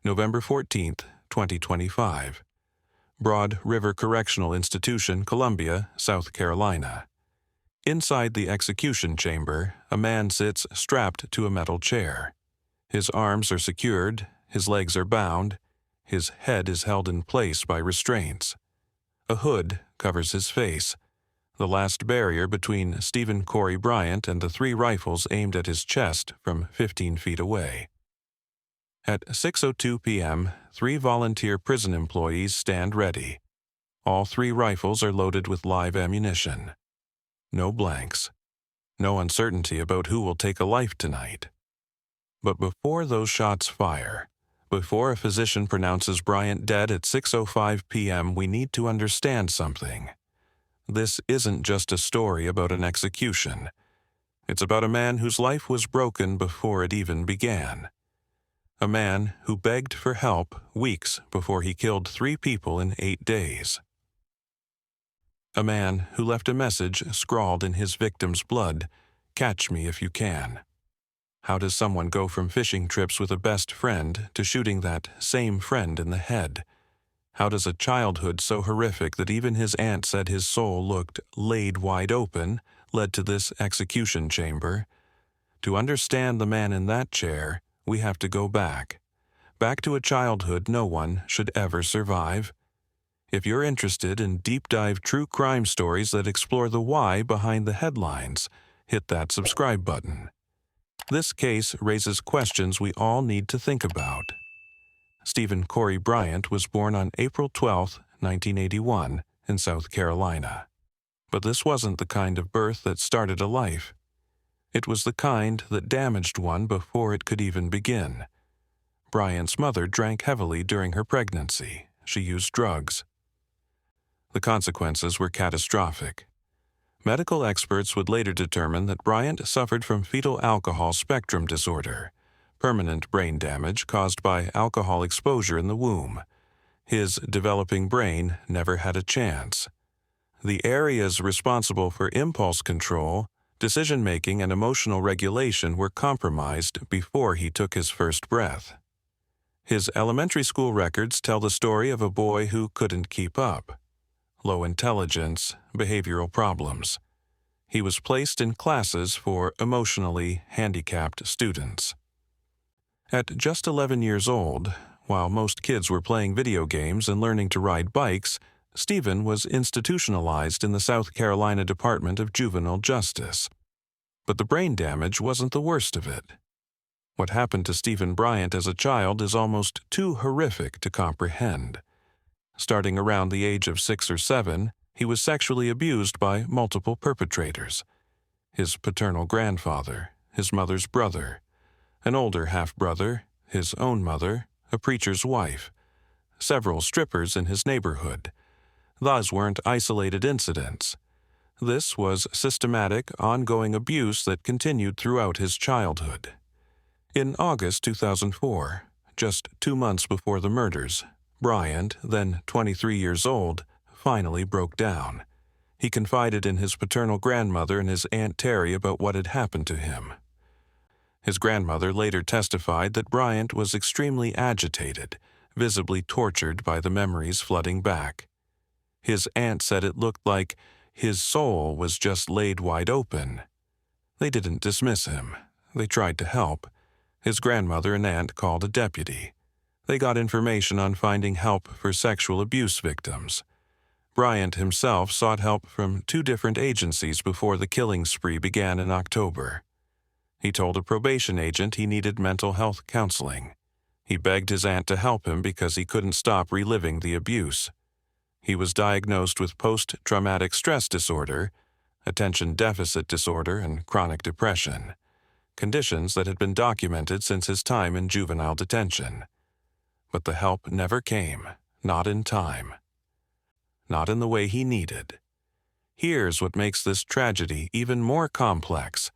November 14th, 2025. Broad River Correctional Institution, Columbia, South Carolina. Inside the execution chamber, a man sits strapped to a metal chair. His arms are secured, his legs are bound, his head is held in place by restraints. A hood covers his face, the last barrier between Stephen Corey Bryant and the 3 rifles aimed at his chest from 15 feet away. At 6:02 p.m., 3 volunteer prison employees stand ready. All 3 rifles are loaded with live ammunition. No blanks. No uncertainty about who will take a life tonight. But before those shots fire, before a physician pronounces Bryant dead at 6:05 p.m., we need to understand something. This isn't just a story about an execution. It's about a man whose life was broken before it even began. A man who begged for help weeks before he killed 3 people in 8 days. A man who left a message scrawled in his victim's blood, "Catch me if you can." How does someone go from fishing trips with a best friend to shooting that same friend in the head? How does a childhood so horrific that even his aunt said his soul looked laid wide open led to this execution chamber? To understand the man in that chair, we have to go back to a childhood no one should ever survive. If you're interested in deep-dive true crime stories that explore the why behind the headlines, hit that subscribe button. This case raises questions we all need to think about. Stephen Corey Bryant was born on April 12, 1981, in South Carolina. But this wasn't the kind of birth that started a life. It was the kind that damaged one before it could even begin. Bryant's mother drank heavily during her pregnancy. She used drugs. The consequences were catastrophic. Medical experts would later determine that Bryant suffered from fetal alcohol spectrum disorder, permanent brain damage caused by alcohol exposure in the womb. His developing brain never had a chance. The areas responsible for impulse control, decision-making, and emotional regulation were compromised before he took his first breath. His elementary school records tell the story of a boy who couldn't keep up. Low intelligence, behavioral problems. He was placed in classes for emotionally handicapped students. At just 11 years old, while most kids were playing video games and learning to ride bikes, Stephen was institutionalized in the South Carolina Department of Juvenile Justice. But the brain damage wasn't the worst of it. What happened to Stephen Bryant as a child is almost too horrific to comprehend. Starting around the age of 6 or 7, he was sexually abused by multiple perpetrators. His paternal grandfather, his mother's brother, an older half-brother, his own mother, a preacher's wife, several strippers in his neighborhood. Those weren't isolated incidents. This was systematic, ongoing abuse that continued throughout his childhood. In August 2004, just 2 months before the murders, Bryant, then 23 years old, finally broke down. He confided in his paternal grandmother and his Aunt Terry about what had happened to him. His grandmother later testified that Bryant was extremely agitated, visibly tortured by the memories flooding back. His aunt said it looked like his soul was just laid wide open. They didn't dismiss him. They tried to help. His grandmother and aunt called a deputy. They got information on finding help for sexual abuse victims. Bryant himself sought help from 2 different agencies before the killing spree began in October. He told a probation agent he needed mental health counseling. He begged his aunt to help him because he couldn't stop reliving the abuse. He was diagnosed with post-traumatic stress disorder, attention deficit disorder, and chronic depression, conditions that had been documented since his time in juvenile detention. But the help never came, not in time. Not in the way he needed. Here's what makes this tragedy even more complex.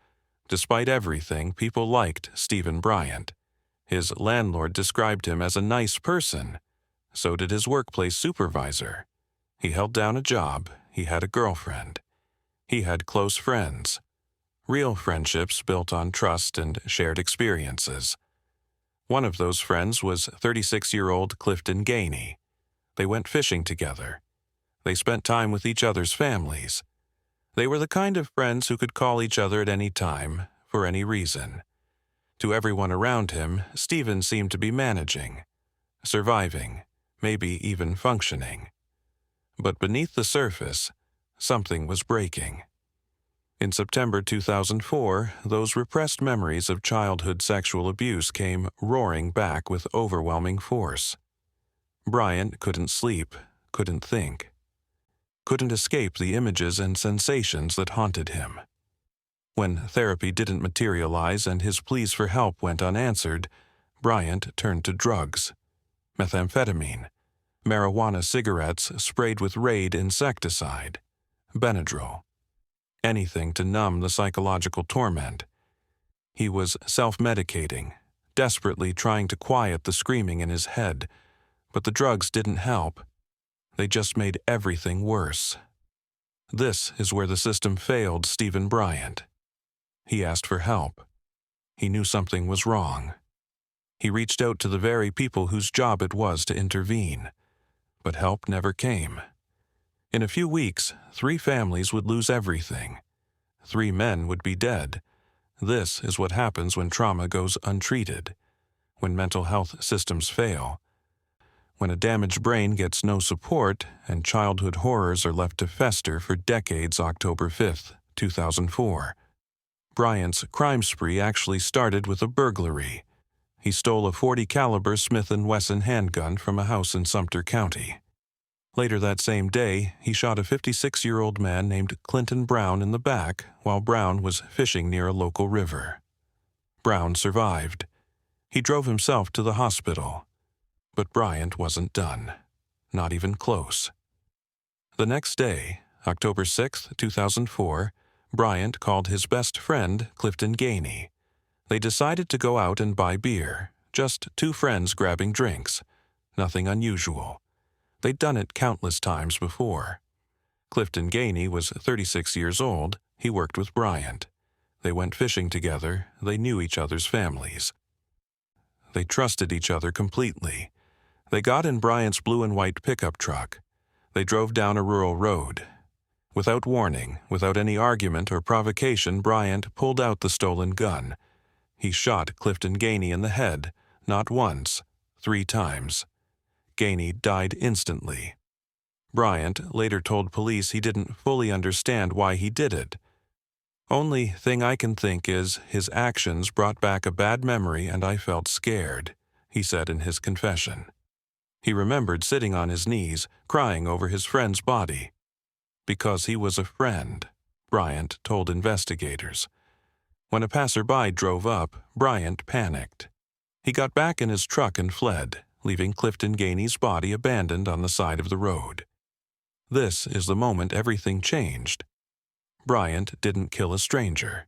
Despite everything, people liked Stephen Bryant. His landlord described him as a nice person. So did his workplace supervisor. He held down a job. He had a girlfriend. He had close friends. Real friendships built on trust and shared experiences. One of those friends was 36-year-old Clifton Gainey. They went fishing together. They spent time with each other's families. They were the kind of friends who could call each other at any time, for any reason. To everyone around him, Stephen seemed to be managing, surviving, maybe even functioning. But beneath the surface, something was breaking. In September 2004, those repressed memories of childhood sexual abuse came roaring back with overwhelming force. Bryant couldn't sleep, couldn't think, couldn't escape the images and sensations that haunted him. When therapy didn't materialize and his pleas for help went unanswered, Bryant turned to drugs. Methamphetamine, marijuana cigarettes sprayed with Raid insecticide, Benadryl. Anything to numb the psychological torment. He was self-medicating, desperately trying to quiet the screaming in his head, but the drugs didn't help. They just made everything worse. This is where the system failed Stephen Bryant. He asked for help. He knew something was wrong. He reached out to the very people whose job it was to intervene, but help never came. In a few weeks, 3 families would lose everything. 3 men would be dead. This is what happens when trauma goes untreated, when mental health systems fail, when a damaged brain gets no support and childhood horrors are left to fester for decades. October 5, 2004. Bryant's crime spree actually started with a burglary. He stole a .40 caliber Smith & Wesson handgun from a house in Sumter County. Later that same day, he shot a 56-year-old man named Clinton Brown in the back while Brown was fishing near a local river. Brown survived. He drove himself to the hospital. But Bryant wasn't done. Not even close. The next day, October 6, 2004, Bryant called his best friend, Clifton Gainey. They decided to go out and buy beer, just 2 friends grabbing drinks. Nothing unusual. They'd done it countless times before. Clifton Gainey was 36 years old. He worked with Bryant. They went fishing together. They knew each other's families. They trusted each other completely. They got in Bryant's blue and white pickup truck. They drove down a rural road. Without warning, without any argument or provocation, Bryant pulled out the stolen gun. He shot Clifton Gainey in the head, not once, 3 times. Gainey died instantly. Bryant later told police he didn't fully understand why he did it. "Only thing I can think is his actions brought back a bad memory and I felt scared," he said in his confession. He remembered sitting on his knees, crying over his friend's body. Because he was a friend, Bryant told investigators. When a passerby drove up, Bryant panicked. He got back in his truck and fled, leaving Clifton Gainey's body abandoned on the side of the road. This is the moment everything changed. Bryant didn't kill a stranger.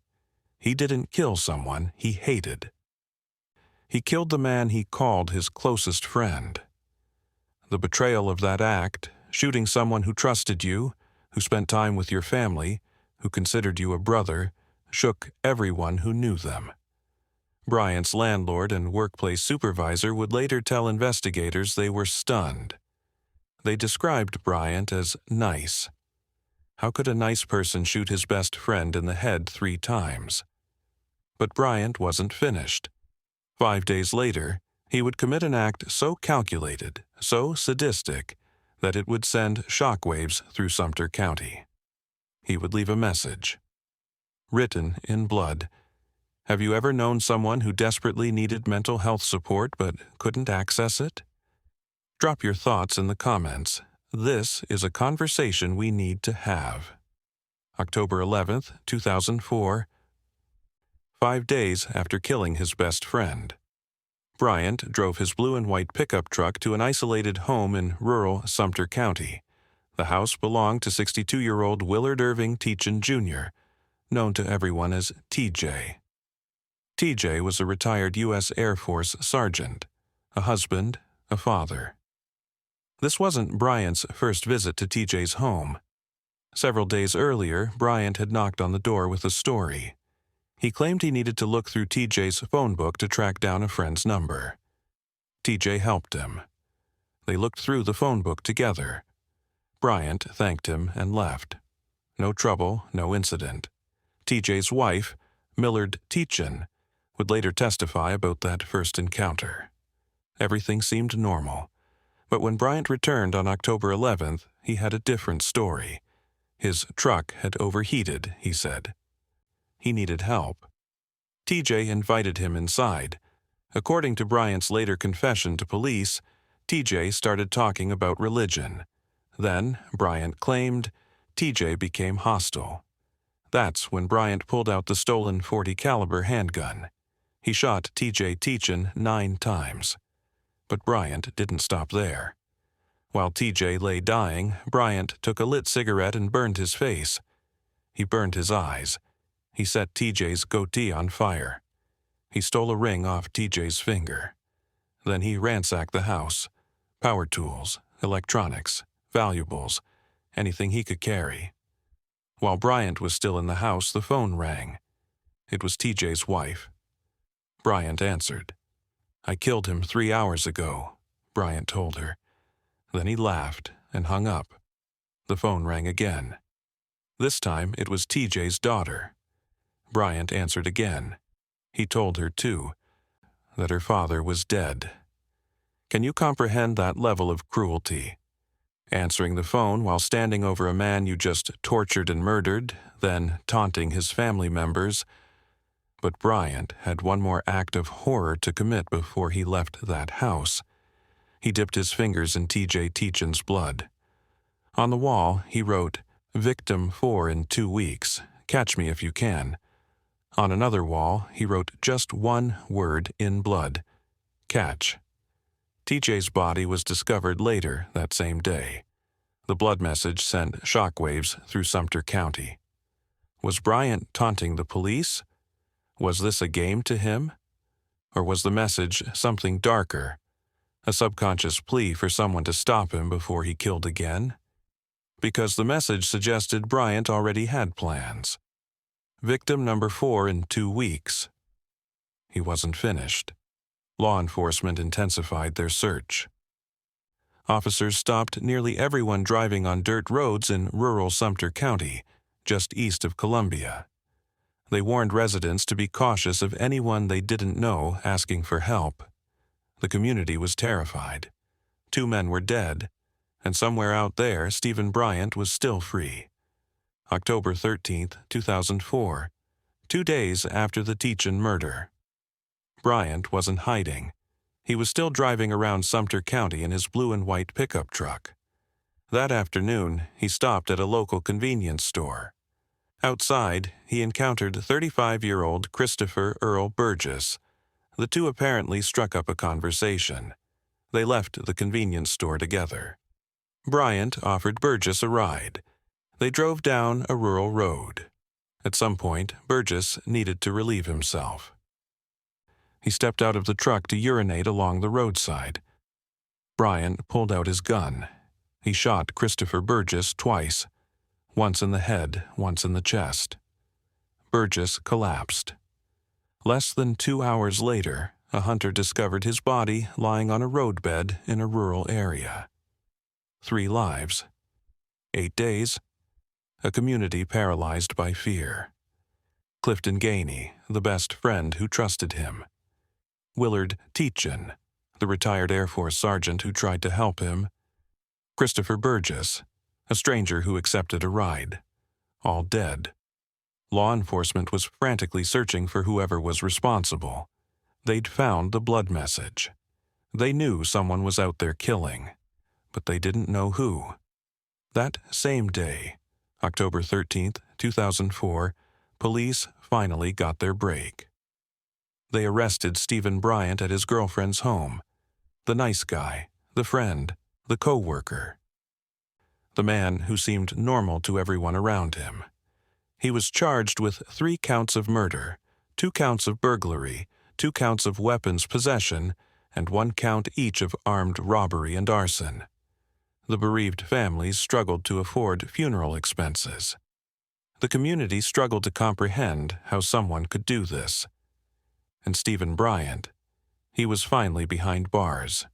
He didn't kill someone he hated. He killed the man he called his closest friend. The betrayal of that act, shooting someone who trusted you, who spent time with your family, who considered you a brother, shook everyone who knew them. Bryant's landlord and workplace supervisor would later tell investigators they were stunned. They described Bryant as nice. How could a nice person shoot his best friend in the head 3 times? But Bryant wasn't finished. 5 days later, he would commit an act so calculated, so sadistic, that it would send shockwaves through Sumter County. He would leave a message. Written in blood. Have you ever known someone who desperately needed mental health support but couldn't access it? Drop your thoughts in the comments. This is a conversation we need to have. October 11th, 2004. 5 days after killing his best friend. Bryant drove his blue and white pickup truck to an isolated home in rural Sumter County. The house belonged to 62-year-old Willard Irving Teachin, Jr., known to everyone as TJ. TJ was a retired U.S. Air Force sergeant, a husband, a father. This wasn't Bryant's first visit to TJ's home. Several days earlier, Bryant had knocked on the door with a story. He claimed he needed to look through TJ's phone book to track down a friend's number. TJ helped him. They looked through the phone book together. Bryant thanked him and left. No trouble, no incident. TJ's wife, Millard Teachin, would later testify about that first encounter. Everything seemed normal. But when Bryant returned on October 11th, he had a different story. His truck had overheated, he said. He needed help. TJ invited him inside. According to Bryant's later confession to police, TJ started talking about religion. Then, Bryant claimed, TJ became hostile. That's when Bryant pulled out the stolen .40 caliber handgun. He shot TJ Teachin 9 times. But Bryant didn't stop there. While TJ lay dying, Bryant took a lit cigarette and burned his face. He burned his eyes. He set TJ's goatee on fire. He stole a ring off TJ's finger. Then he ransacked the house. Power tools, electronics, valuables, anything he could carry. While Bryant was still in the house, the phone rang. It was TJ's wife. Bryant answered. "I killed him 3 hours ago," Bryant told her. Then he laughed and hung up. The phone rang again. This time it was TJ's daughter. Bryant answered again. He told her, too, that her father was dead. Can you comprehend that level of cruelty? Answering the phone while standing over a man you just tortured and murdered, then taunting his family members. But Bryant had one more act of horror to commit before he left that house. He dipped his fingers in TJ Teachin's blood. On the wall, he wrote, "Victim 4 in 2 weeks. Catch me if you can." On another wall, he wrote just one word in blood, "Catch." TJ's body was discovered later that same day. The blood message sent shockwaves through Sumter County. Was Bryant taunting the police? Was this a game to him? Or was the message something darker? A subconscious plea for someone to stop him before he killed again? Because the message suggested Bryant already had plans. Victim number 4 in 2 weeks. He wasn't finished. Law enforcement intensified their search. Officers stopped nearly everyone driving on dirt roads in rural Sumter County, just east of Columbia. They warned residents to be cautious of anyone they didn't know asking for help. The community was terrified. 2 men were dead, and somewhere out there, Stephen Bryant was still free. October 13th, 2004, 2 days after the Teachin murder. Bryant wasn't hiding. He was still driving around Sumter County in his blue and white pickup truck. That afternoon, he stopped at a local convenience store. Outside, he encountered 35-year-old Christopher Earl Burgess. The two apparently struck up a conversation. They left the convenience store together. Bryant offered Burgess a ride. They drove down a rural road. At some point, Burgess needed to relieve himself. He stepped out of the truck to urinate along the roadside. Bryant pulled out his gun. He shot Christopher Burgess twice, once in the head, once in the chest. Burgess collapsed. Less than 2 hours later, a hunter discovered his body lying on a roadbed in a rural area. 3 lives. 8 days. A community paralyzed by fear. Clifton Gainey, the best friend who trusted him. Willard Teachin, the retired Air Force sergeant who tried to help him. Christopher Burgess, a stranger who accepted a ride. All dead. Law enforcement was frantically searching for whoever was responsible. They'd found the blood message. They knew someone was out there killing, but they didn't know who. That same day, October 13th, 2004, police finally got their break. They arrested Stephen Bryant at his girlfriend's home. The nice guy, the friend, the co-worker. The man who seemed normal to everyone around him. He was charged with 3 counts of murder, 2 counts of burglary, 2 counts of weapons possession, and 1 count each of armed robbery and arson. The bereaved families struggled to afford funeral expenses. The community struggled to comprehend how someone could do this. And Stephen Bryant, he was finally behind bars.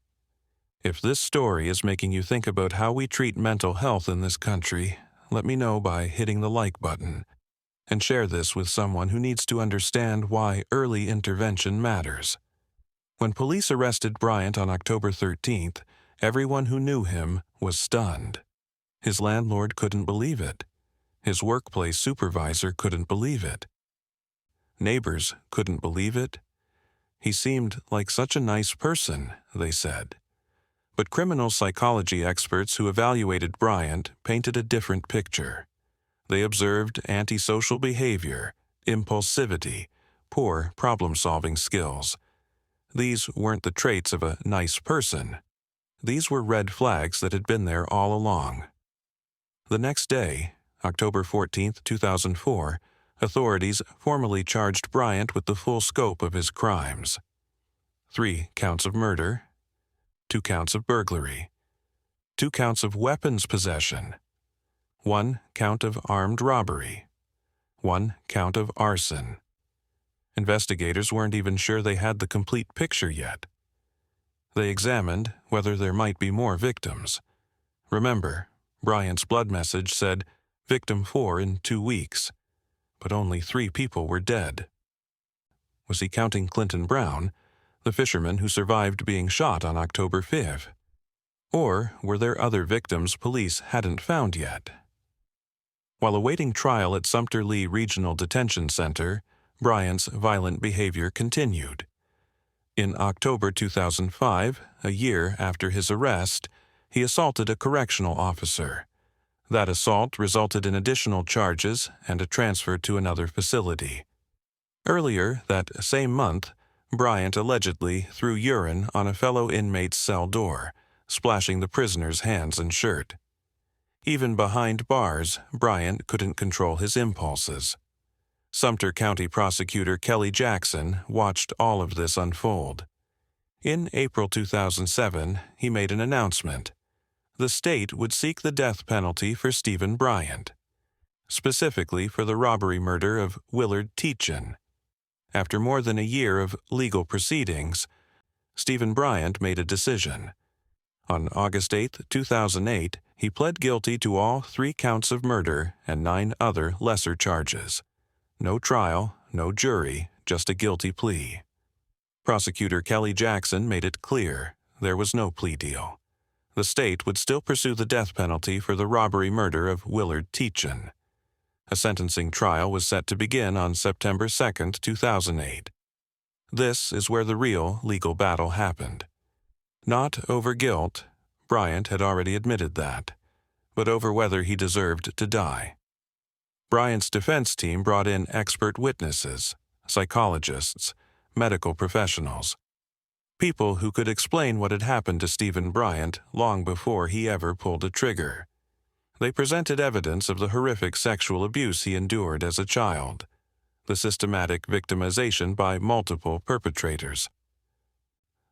If this story is making you think about how we treat mental health in this country, let me know by hitting the like button, and share this with someone who needs to understand why early intervention matters. When police arrested Bryant on October 13th, everyone who knew him was stunned. His landlord couldn't believe it. His workplace supervisor couldn't believe it. Neighbors couldn't believe it. He seemed like such a nice person, they said. But criminal psychology experts who evaluated Bryant painted a different picture. They observed antisocial behavior, impulsivity, poor problem-solving skills. These weren't the traits of a nice person. These were red flags that had been there all along. The next day, October 14, 2004, authorities formally charged Bryant with the full scope of his crimes. 3 counts of murder, 2 counts of burglary, 2 counts of weapons possession, 1 count of armed robbery, 1 count of arson. Investigators weren't even sure they had the complete picture yet. They examined whether there might be more victims. Remember, Bryant's blood message said, "Victim 4 in 2 weeks," but only 3 people were dead. Was he counting Clinton Brown, the fisherman who survived being shot on October 5th? Or were there other victims police hadn't found yet? While awaiting trial at Sumter Lee Regional Detention Center, Bryant's violent behavior continued. In October 2005, a year after his arrest, he assaulted a correctional officer. That assault resulted in additional charges and a transfer to another facility. Earlier that same month, Bryant allegedly threw urine on a fellow inmate's cell door, splashing the prisoner's hands and shirt. Even behind bars, Bryant couldn't control his impulses. Sumter County Prosecutor Kelly Jackson watched all of this unfold. In April 2007, he made an announcement. The state would seek the death penalty for Stephen Bryant, specifically for the robbery murder of Willard Teachin. After more than a year of legal proceedings, Stephen Bryant made a decision. On August 8, 2008, he pled guilty to all 3 counts of murder and 9 other lesser charges. No trial, no jury, just a guilty plea. Prosecutor Kelly Jackson made it clear there was no plea deal. The state would still pursue the death penalty for the robbery murder of Willard Teachin. A sentencing trial was set to begin on September 2, 2008. This is where the real legal battle happened. Not over guilt, Bryant had already admitted that, but over whether he deserved to die. Bryant's defense team brought in expert witnesses, psychologists, medical professionals, people who could explain what had happened to Stephen Bryant long before he ever pulled a trigger. They presented evidence of the horrific sexual abuse he endured as a child, the systematic victimization by multiple perpetrators,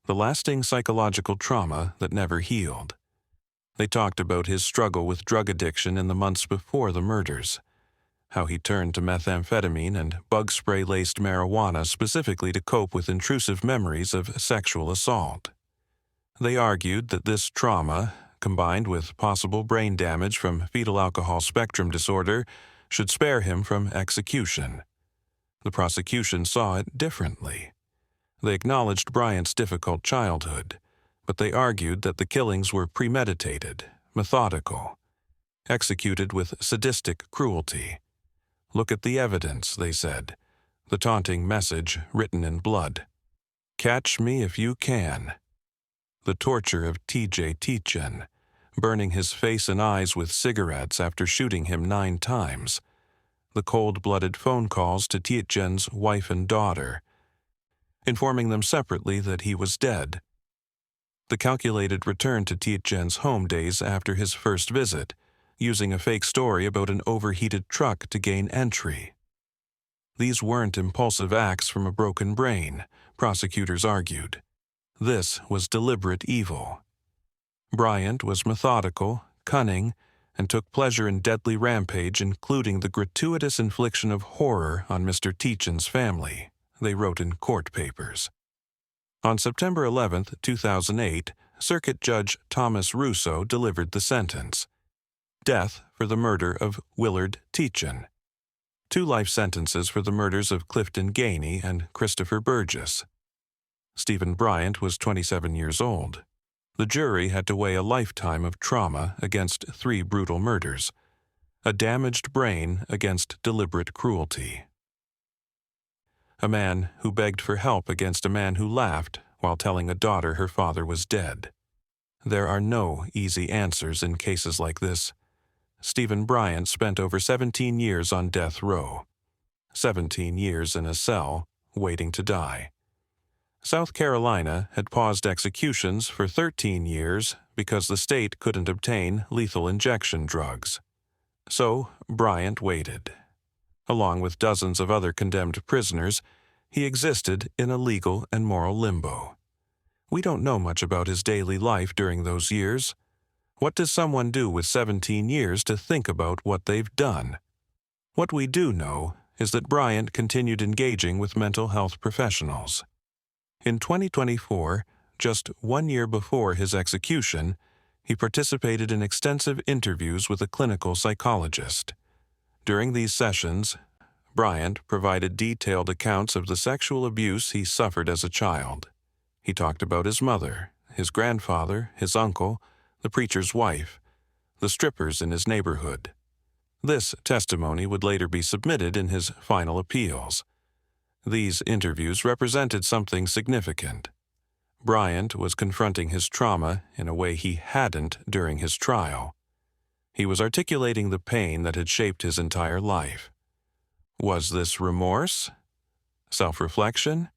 the lasting psychological trauma that never healed. They talked about his struggle with drug addiction in the months before the murders, how he turned to methamphetamine and bug spray-laced marijuana specifically to cope with intrusive memories of sexual assault. They argued that this trauma, combined with possible brain damage from fetal alcohol spectrum disorder, should spare him from execution. The prosecution saw it differently. They acknowledged Bryant's difficult childhood, but they argued that the killings were premeditated, methodical, executed with sadistic cruelty. Look at the evidence, they said, the taunting message written in blood. Catch me if you can. The torture of T.J. Teachin, burning his face and eyes with cigarettes after shooting him 9 times. The cold-blooded phone calls to Teachin's wife and daughter, informing them separately that he was dead. The calculated return to Teachin's home days after his first visit, using a fake story about an overheated truck to gain entry. These weren't impulsive acts from a broken brain, prosecutors argued. This was deliberate evil. Bryant was methodical, cunning, and took pleasure in deadly rampage, including the gratuitous infliction of horror on Mr. Teachin's family, they wrote in court papers. On September 11, 2008, Circuit Judge Thomas Russo delivered the sentence: death for the murder of Willard Teachin. 2 life sentences for the murders of Clifton Gainey and Christopher Burgess. Stephen Bryant was 27 years old. The jury had to weigh a lifetime of trauma against 3 brutal murders, a damaged brain against deliberate cruelty. A man who begged for help against a man who laughed while telling a daughter her father was dead. There are no easy answers in cases like this. Stephen Bryant spent over 17 years on death row, 17 years in a cell, waiting to die. South Carolina had paused executions for 13 years because the state couldn't obtain lethal injection drugs. So Bryant waited. Along with dozens of other condemned prisoners, he existed in a legal and moral limbo. We don't know much about his daily life during those years. What does someone do with 17 years to think about what they've done? What we do know is that Bryant continued engaging with mental health professionals. In 2024, just 1 year before his execution, he participated in extensive interviews with a clinical psychologist. During these sessions, Bryant provided detailed accounts of the sexual abuse he suffered as a child. He talked about his mother, his grandfather, his uncle, the preacher's wife, the strippers in his neighborhood. This testimony would later be submitted in his final appeals. These interviews represented something significant. Bryant was confronting his trauma in a way he hadn't during his trial. He was articulating the pain that had shaped his entire life. Was this remorse? Self-reflection?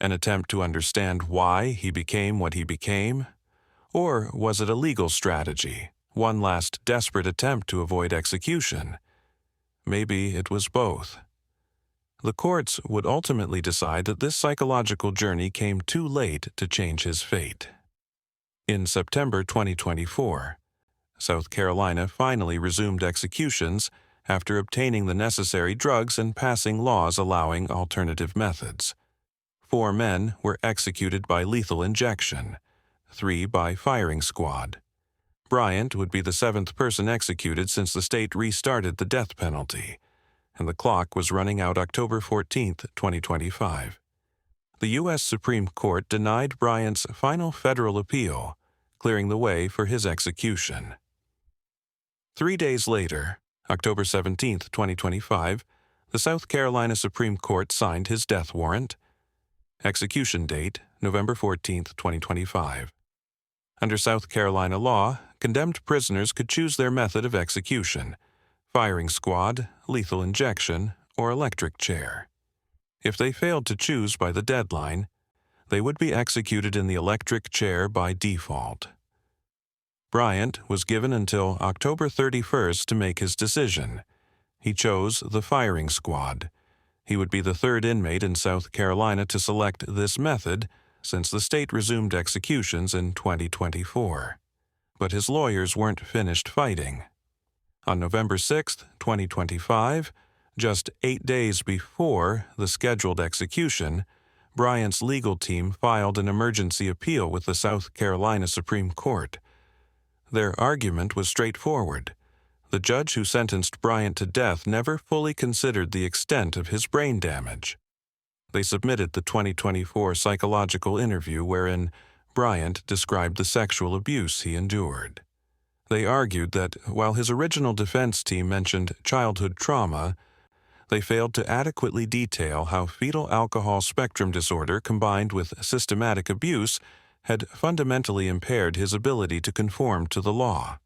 An attempt to understand why he became what he became? Or was it a legal strategy, one last desperate attempt to avoid execution? Maybe it was both. The courts would ultimately decide that this psychological journey came too late to change his fate. In September 2024, South Carolina finally resumed executions after obtaining the necessary drugs and passing laws allowing alternative methods. 4 men were executed by lethal injection, 3 by firing squad. Bryant would be the 7th person executed since the state restarted the death penalty, and the clock was running out October 14, 2025. The U.S. Supreme Court denied Bryant's final federal appeal, clearing the way for his execution. 3 days later, October 17, 2025, the South Carolina Supreme Court signed his death warrant. Execution date, November 14, 2025. Under South Carolina law, condemned prisoners could choose their method of execution: firing squad, lethal injection, or electric chair. If they failed to choose by the deadline, they would be executed in the electric chair by default. Bryant was given until October 31st to make his decision. He chose the firing squad. He would be the 3rd inmate in South Carolina to select this method since the state resumed executions in 2024. But his lawyers weren't finished fighting. On November 6, 2025, just 8 days before the scheduled execution, Bryant's legal team filed an emergency appeal with the South Carolina Supreme Court. Their argument was straightforward. The judge who sentenced Bryant to death never fully considered the extent of his brain damage. They submitted the 2024 psychological interview wherein Bryant described the sexual abuse he endured. They argued that while his original defense team mentioned childhood trauma, they failed to adequately detail how fetal alcohol spectrum disorder combined with systematic abuse had fundamentally impaired his ability to conform to the law.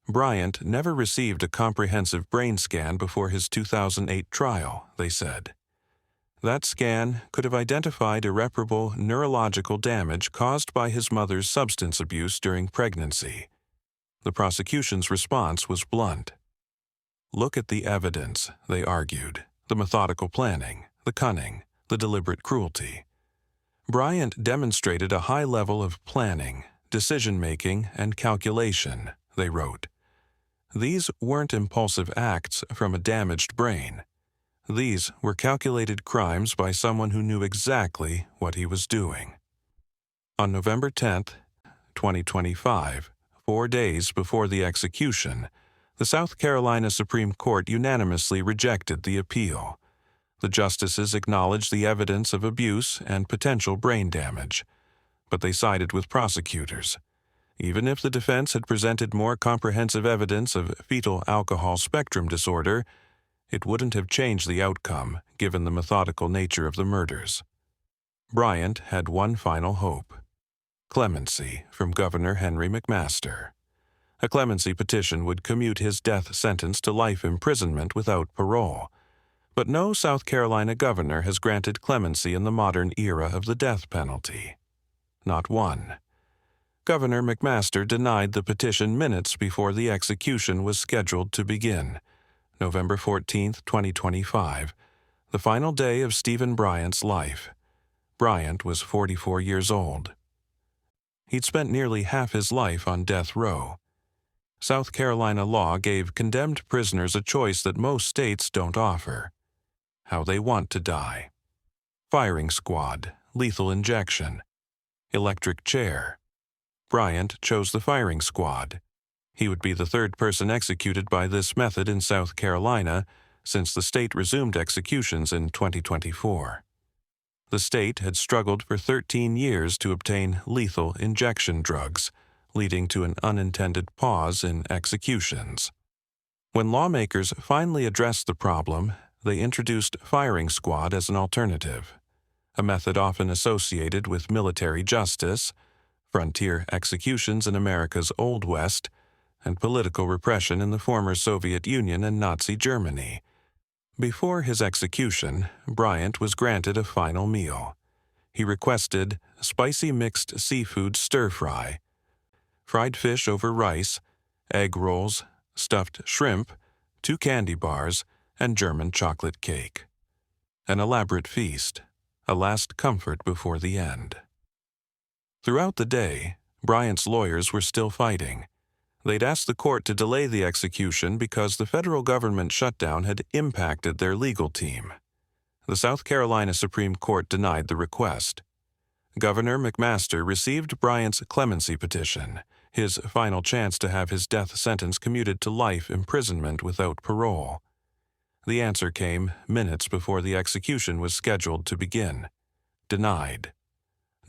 Bryant never received a comprehensive brain scan before his 2008 trial, they said. That scan could have identified irreparable neurological damage caused by his mother's substance abuse during pregnancy. The prosecution's response was blunt. Look at the evidence, they argued, the methodical planning, the cunning, the deliberate cruelty. Bryant demonstrated a high level of planning, decision-making, and calculation, they wrote. These weren't impulsive acts from a damaged brain. These were calculated crimes by someone who knew exactly what he was doing. On November 10, 2025, 4 days before the execution, the South Carolina Supreme Court unanimously rejected the appeal. The justices acknowledged the evidence of abuse and potential brain damage, but they sided with prosecutors. Even if the defense had presented more comprehensive evidence of fetal alcohol spectrum disorder, it wouldn't have changed the outcome given the methodical nature of the murders. Bryant had one final hope: clemency from Governor Henry McMaster. A clemency petition would commute his death sentence to life imprisonment without parole. But no South Carolina governor has granted clemency in the modern era of the death penalty. Not one. Governor McMaster denied the petition minutes before the execution was scheduled to begin, November 14, 2025, the final day of Stephen Bryant's life. Bryant was 44 years old. He'd spent nearly half his life on death row. South Carolina law gave condemned prisoners a choice that most states don't offer: how they want to die. Firing squad, lethal injection, electric chair. Bryant chose the firing squad. He would be the third person executed by this method in South Carolina since the state resumed executions in 2024. The state had struggled for 13 years to obtain lethal injection drugs, leading to an unintended pause in executions. When lawmakers finally addressed the problem, they introduced firing squad as an alternative, a method often associated with military justice, frontier executions in America's Old West, and political repression in the former Soviet Union and Nazi Germany. Before his execution, Bryant was granted a final meal. He requested spicy mixed seafood stir-fry, fried fish over rice, egg rolls, stuffed shrimp, 2 candy bars, and German chocolate cake. An elaborate feast, a last comfort before the end. Throughout the day, Bryant's lawyers were still fighting. They'd asked the court to delay the execution because the federal government shutdown had impacted their legal team. The South Carolina Supreme Court denied the request. Governor McMaster received Bryant's clemency petition, his final chance to have his death sentence commuted to life imprisonment without parole. The answer came minutes before the execution was scheduled to begin. Denied.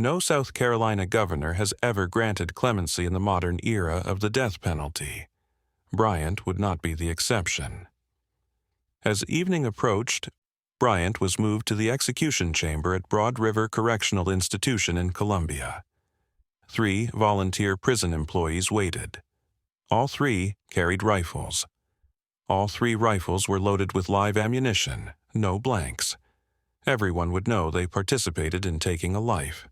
No South Carolina governor has ever granted clemency in the modern era of the death penalty. Bryant would not be the exception. As evening approached, Bryant was moved to the execution chamber at Broad River Correctional Institution in Columbia. 3 volunteer prison employees waited. All 3 carried rifles. All 3 rifles were loaded with live ammunition, no blanks. Everyone would know they participated in taking a life.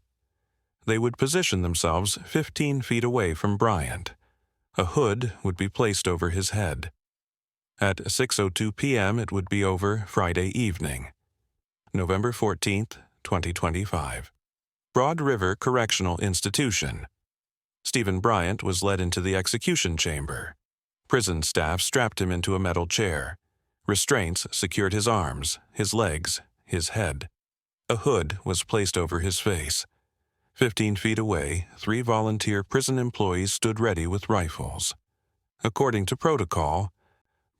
They would position themselves 15 feet away from Bryant. A hood would be placed over his head. At 6:02 p.m. it would be over Friday evening, November 14, 2025. Broad River Correctional Institution. Stephen Bryant was led into the execution chamber. Prison staff strapped him into a metal chair. Restraints secured his arms, his legs, his head. A hood was placed over his face. 15 feet away, 3 volunteer prison employees stood ready with rifles. According to protocol,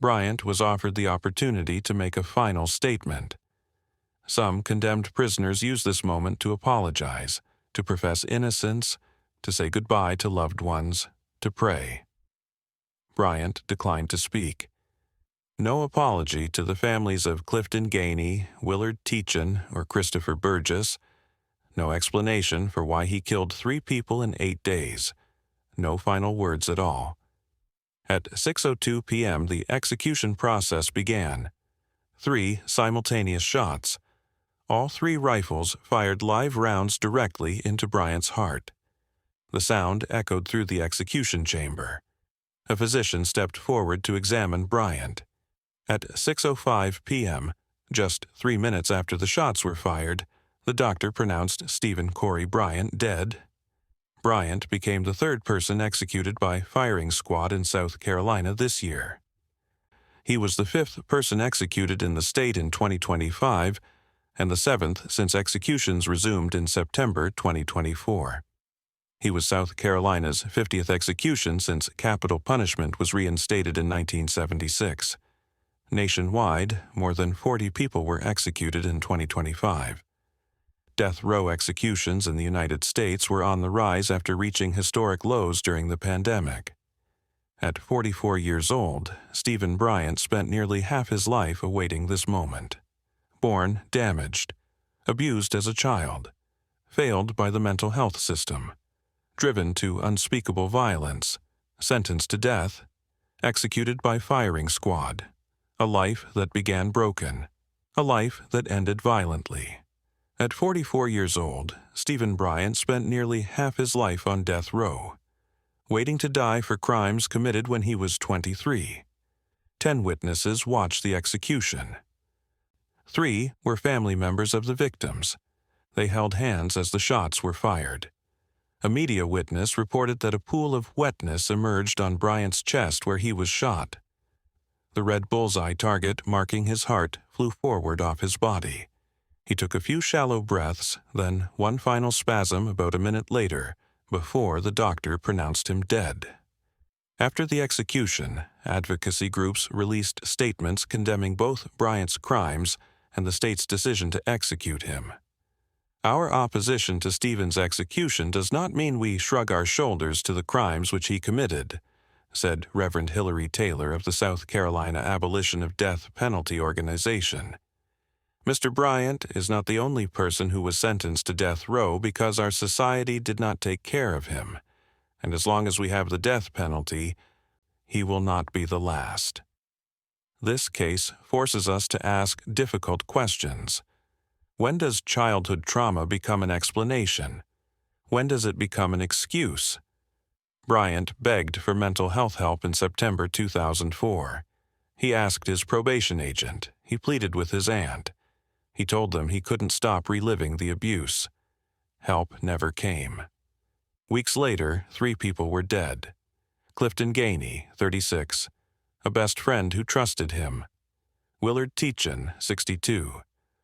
Bryant was offered the opportunity to make a final statement. Some condemned prisoners use this moment to apologize, to profess innocence, to say goodbye to loved ones, to pray. Bryant declined to speak. No apology to the families of Clifton Gainey, Willard Teachin, or Christopher Burgess. No explanation for why he killed 3 people in 8 days. No final words at all. At 6:02 p.m. the execution process began. 3 simultaneous shots. All 3 rifles fired live rounds directly into Bryant's heart. The sound echoed through the execution chamber. A physician stepped forward to examine Bryant. At 6:05 p.m., just 3 minutes after the shots were fired, the doctor pronounced Stephen Corey Bryant dead. Bryant became the third person executed by firing squad in South Carolina this year. He was the fifth person executed in the state in 2025 and the seventh since executions resumed in September 2024. He was South Carolina's 50th execution since capital punishment was reinstated in 1976. Nationwide, more than 40 people were executed in 2025. Death row executions in the United States were on the rise after reaching historic lows during the pandemic. At 44 years old, Stephen Bryant spent nearly half his life awaiting this moment. Born damaged, abused as a child, failed by the mental health system, driven to unspeakable violence, sentenced to death, executed by firing squad. A life that began broken, a life that ended violently. At 44 years old, Stephen Bryant spent nearly half his life on death row, waiting to die for crimes committed when he was 23. 10 witnesses watched the execution. 3 were family members of the victims. They held hands as the shots were fired. A media witness reported that a pool of wetness emerged on Bryant's chest where he was shot. The red bullseye target marking his heart flew forward off his body. He took a few shallow breaths, then one final spasm about a minute later, before the doctor pronounced him dead. After the execution, advocacy groups released statements condemning both Bryant's crimes and the state's decision to execute him. Our opposition to Stephen's execution does not mean we shrug our shoulders to the crimes which he committed, said Reverend Hillary Taylor of the South Carolina Abolition of Death Penalty Organization. Mr. Bryant is not the only person who was sentenced to death row because our society did not take care of him, and as long as we have the death penalty, he will not be the last. This case forces us to ask difficult questions. When does childhood trauma become an explanation? When does it become an excuse? Bryant begged for mental health help in September 2004. He asked his probation agent. He pleaded with his aunt. He told them he couldn't stop reliving the abuse. Help never came. Weeks later, 3 people were dead. Clifton Gainey, 36, a best friend who trusted him. Willard Teachin, 62,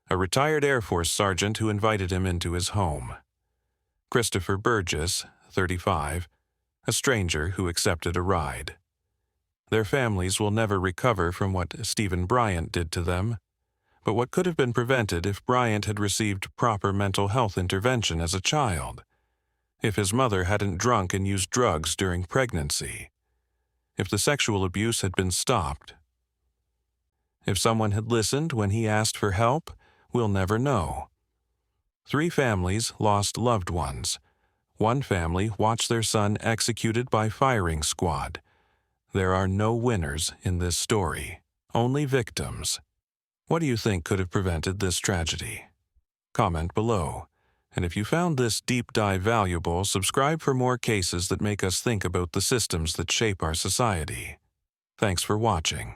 a retired Air Force sergeant who invited him into his home. Christopher Burgess, 35, a stranger who accepted a ride. Their families will never recover from what Stephen Bryant did to them, but what could have been prevented if Bryant had received proper mental health intervention as a child, if his mother hadn't drunk and used drugs during pregnancy, if the sexual abuse had been stopped. If someone had listened when he asked for help, we'll never know. 3 families lost loved ones. 1 family watched their son executed by firing squad. There are no winners in this story, only victims. What do you think could have prevented this tragedy? Comment below. And if you found this deep dive valuable, subscribe for more cases that make us think about the systems that shape our society. Thanks for watching.